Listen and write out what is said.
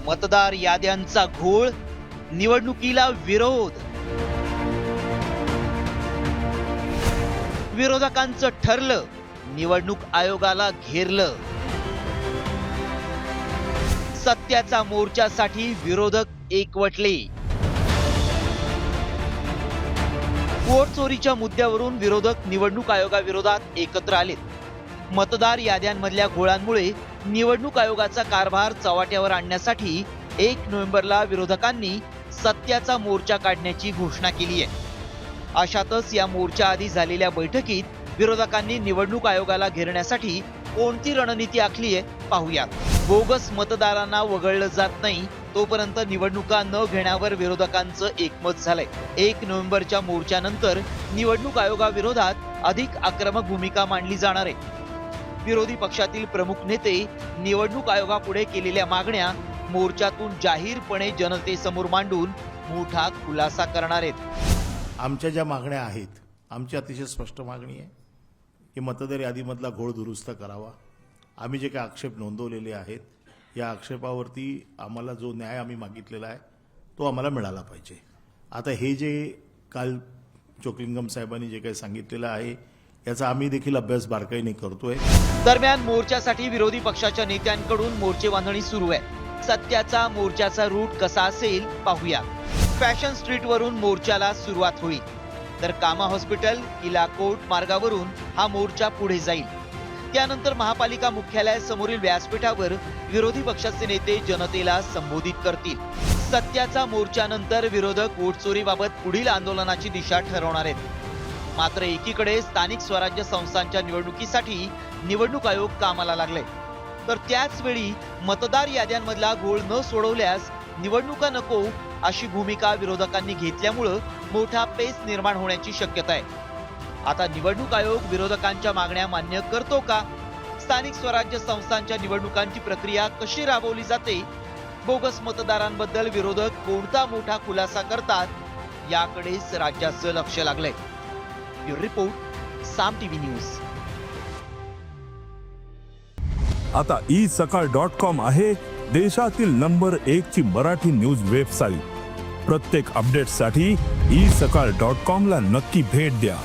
मतदार याद्यांचा घोळ, निवडणुकीला विरोध. विरोधकांचं ठरलं, निवडणूक आयोगाला घेरलं. सत्याचा मोर्चासाठी विरोधक एकवटले. वोट चोरीच्या मुद्द्यावरून विरोधक निवडणूक आयोगाविरोधात एकत्र आलेत. मतदार याद्यांमधल्या घोळांमुळे निवडणूक आयोगाचा कारभार चव्हाट्यावर आणण्यासाठी 1 नोव्हेंबरला विरोधकांनी सत्याचा मोर्चा काढण्याची घोषणा केली आहे. अशातच या मोर्चा आधी झालेल्या बैठकीत विरोधकांनी निवडणूक आयोगाला घेरण्यासाठी कोणती रणनीती आखली आहे पाहूया. बोगस मतदारांना वगळलं जात नाही तोपर्यंत निवडणुका न घेण्यावर विरोधकांचं एकमत झालंय. 1 नोव्हेंबरच्या मोर्चानंतर निवडणूक आयोगाविरोधात अधिक आक्रमक भूमिका मांडली जाणार आहे. विरोधी पक्षातील प्रमुख नेते निवडणूक आयोगापुढे केलेल्या मागण्या मोर्चातून जाहीरपणे जनतेसमोर मांडून मोठा खुलासा करणार आहेत. आमच्या ज्या मागण्या आहेत, आमची अतिशय स्पष्ट मागणी आहे की मतदार यादीमधला घोळ दुरुस्त करावा. आम्ही जे काही आक्षेप नोंदवलेले आहेत, या आक्षेपावरती आम्हाला जो न्याय आम्ही मागितलेला आहे तो आम्हाला मिळाला पाहिजे. आता हे जे काल चोक्लिंगम साहेबांनी जे काही सांगितलेलं आहे याचा आम्ही देखील अभ्यास बारकाईने करतोय. दरम्यान मोर्चासाठी विरोधी पक्षाच्या नेत्यांकडून मोर्चे बांधणी सुरू आहे. सत्याचा मोर्चाचा रूट कसा असेल पाहूया. फॅशन स्ट्रीट वरून मोर्चाला सुरुवात होईल, तर कामा हॉस्पिटल किला कोर्ट मार्गावरून हा मोर्चा पुढे जाईल. त्यानंतर महापालिका मुख्यालयासमोरील व्यासपीठावर विरोधी पक्षाचे नेते जनतेला संबोधित करतील. सत्याचा मोर्चानंतर विरोधक वोट चोरीबाबत पुढील आंदोलनाची दिशा ठरवणार आहेत. मात्र एकीकडे स्थानिक स्वराज्य संस्थांच्या निवडणुकीसाठी निवडणूक आयोग कामाला लागले, तर त्याच वेळी मतदार याद्यांमधला घोळ न सोडवल्यास निवडणुका नको अशी भूमिका विरोधकांनी घेतल्यामुळे मोठा पेच निर्माण होण्याची शक्यता आहे. आता निवडणूक आयोग विरोधकांच्या मागण्या मान्य करतो का? स्थानिक स्वराज्य संस्थांच्या निवडणुकांची प्रक्रिया कशी राबवली जाते? बोगस मतदारांबद्दल विरोधक कोणता मोठा खुलासा करतात? याकडेच राज्याचं लक्ष लागलंय. ब्युरो रिपोर्ट, साम टीव्ही न्यूज. आता isakal.com आहे देशातील नंबर 1 ची मराठी न्यूज वेबसाईट. प्रत्येक अपडेटसाठी isakal.com ला नक्की भेट द्या.